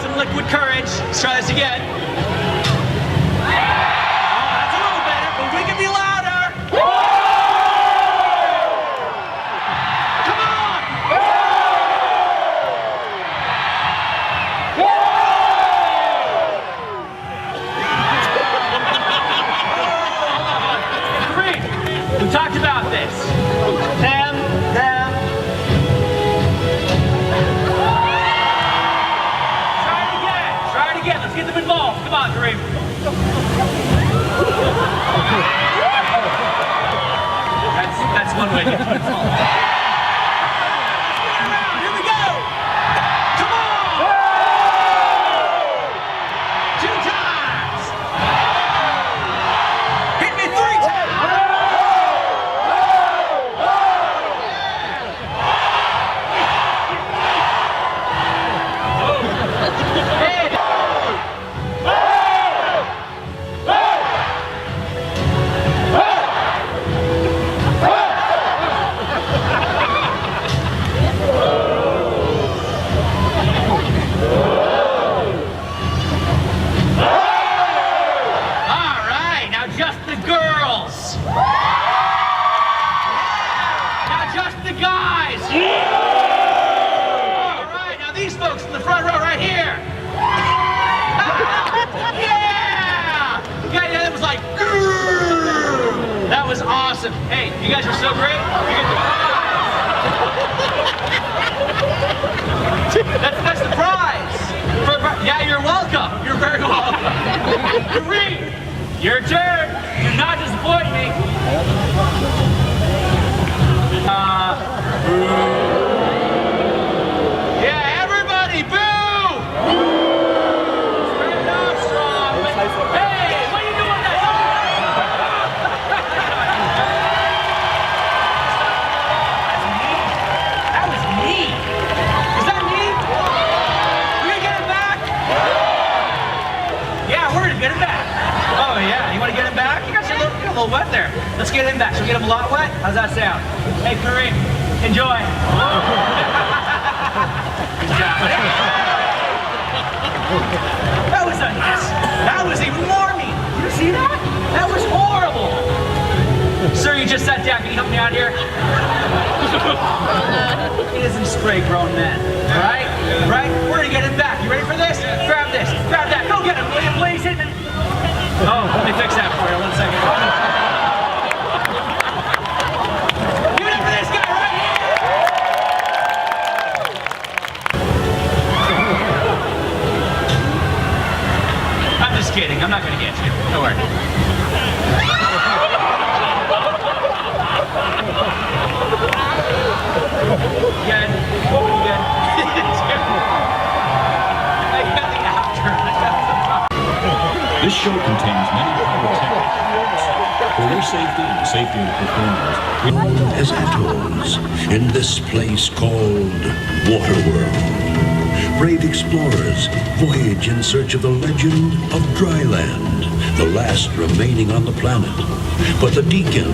some liquid courage. Let's try this again. Oh, that's a little better, but we can be louder. Come on. Great. We talked about this. Them. Let's get them involved. Come on, Kareem. That's one way to get them involved. Here we go. Come on. 2 times. Hit me 3 times. Hey. That was awesome. Hey, you guys are so great. That's the prize. Yeah, you're welcome. You're very welcome. Kareem, your turn. Do not disappoint me. Yeah, everybody, boo! Spread out strong. Hey, what are you doing there? That was me. Is that me? We're gonna get it back? Yeah, we're gonna get it back. Oh yeah, you wanna get him back? You got a little wet there. Let's get him back. Should we get him a lot wet? How's that sound? Hey, Kareem, enjoy. Good job. That was a mess. That was even more mean. You see that? That was horrible. Sir, you just sat down. Can you help me out here? He doesn't spray grown men. Right? Right? We're gonna get him back. You ready for this? Grab this. Grab that. Go get him, will you please? Oh, let me fix that for you. 1 second. Give it up for this guy right here. I'm just kidding. I'm not gonna get you. Don't worry. Again. Again. I got the after. This show contains many pyrotechnic elements. For your safety and the safety of the performers, as atolls in this place called Waterworld. Brave explorers voyage in search of the legend of Dryland, the last remaining on the planet. But the Deacon,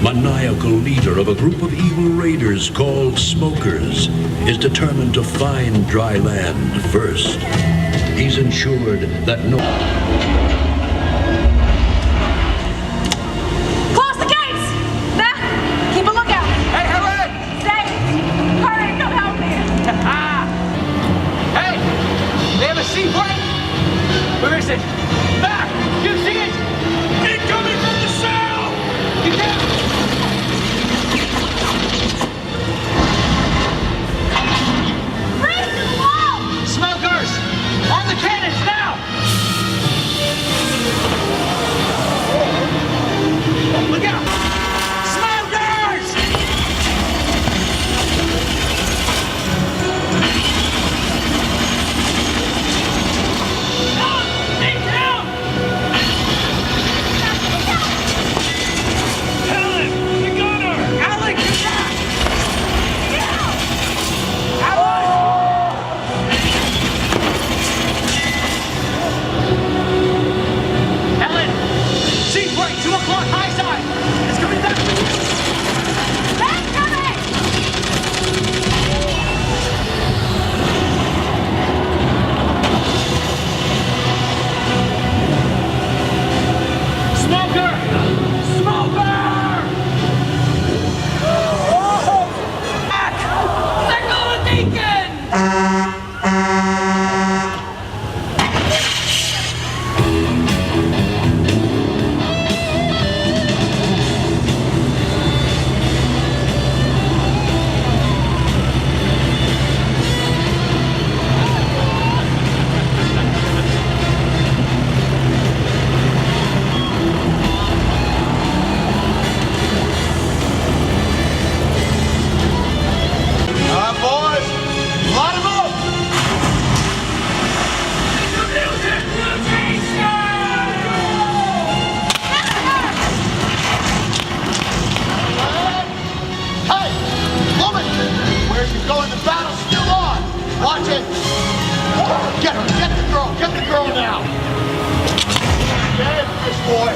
maniacal leader of a group of evil raiders called Smokers, is determined to find Dryland first. He's ensured that no... Where is it? Back! You see it? Incoming from the south! You can't... Race to the wall! Smokers! On the cannons now! Look out! Smokers! Get her, get the girl now. Get this boy.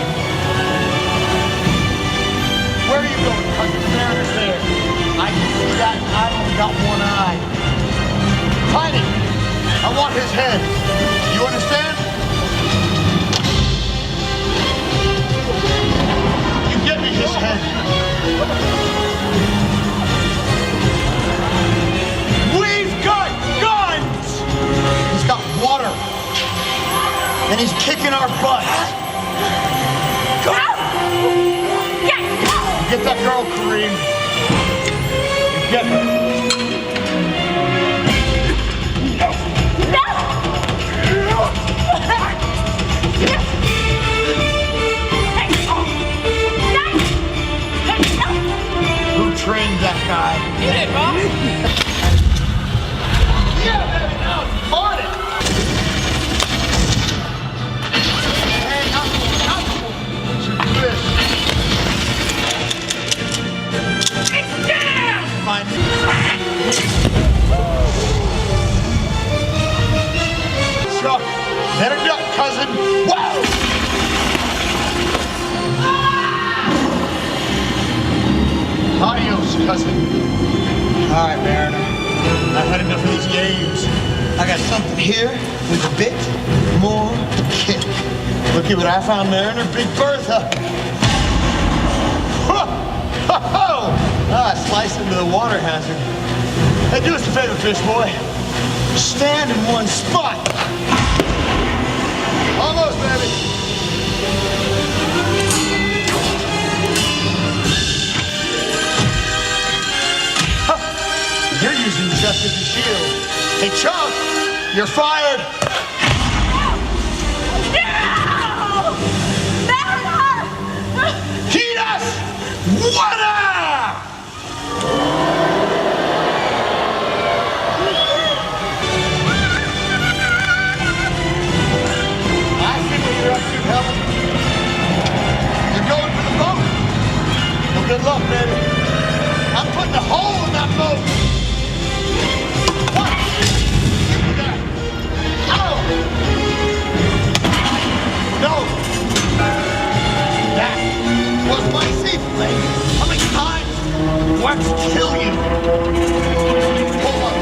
Where are you going, cousin? Mariner's there. I can see that. I only got one eye. Tiny, I want his head. You understand? You get me his head. We've got guns! He's got water. And he's kicking our butts. Get that girl, Kareem. Get her. Who trained that guy? You did, Bob. Yeah, baby, now it's party. Hey, how this? Fine. Chuck, let her duck, cousin. Whoa! Adios, cousin. All right, Mariner. I've had enough of these games. I got something here with a bit more kick. Look at what I found, Mariner. Big Bertha. Ah, slice into the water hazard. Hey, do us a favor, fish boy. Stand in one spot. Almost, baby. Huh. You're using the chest as a shield. Hey, Chuck, you're fired. No! Heat us! Water! I see what you're up to, Helen. You're going for the boat. Well, good luck, baby. I'm putting a hole in that boat. What? Give me that. Ow! No. That was my seaplane. How many times do I have to kill you? Hold on.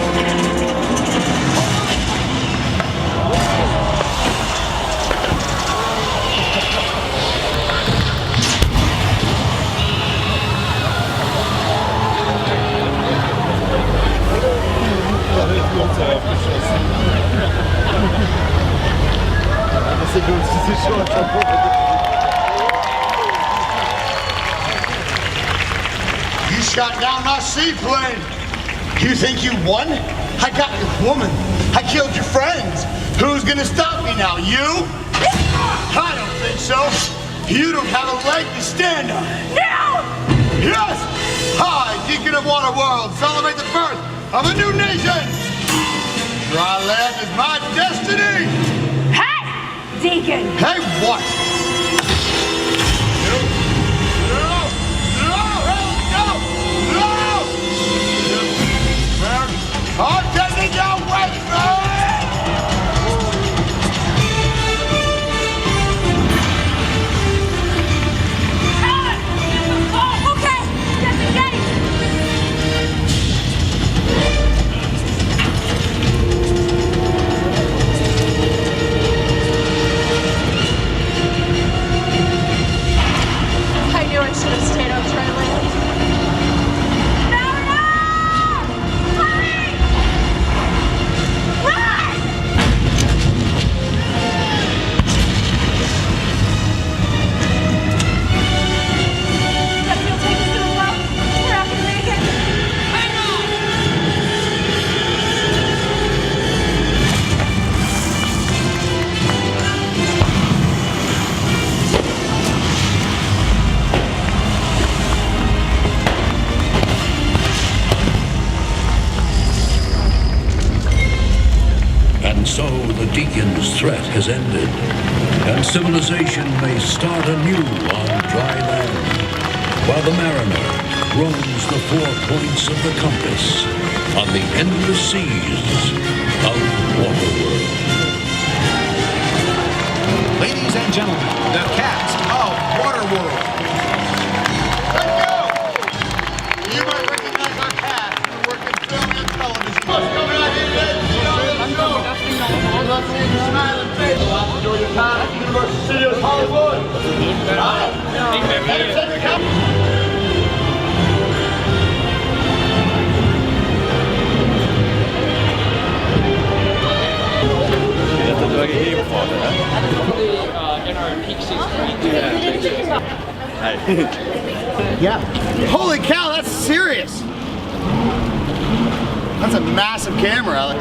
You shot down my seaplane. You think you won? I got your woman. I killed your friends. Who's gonna stop me now? You? I don't think so. You don't have a leg to stand on. No! Yes! I, Deacon of Waterworld, celebrate the birth of a new nation! Dry land is my destiny! Hey, Deacon! Hey, what? I'm taking your way, Okay, disengage! I knew I should have stayed on dry land. And so the Deacon's threat has ended, and civilization may start anew on dry land, while the mariner roams the 4 points of the compass on the endless seas of Waterworld. luck with your smiling face. Enjoy your time at Universal Studios Hollywood. Yeah. Holy cow, that's serious. That's a massive camera, Alec.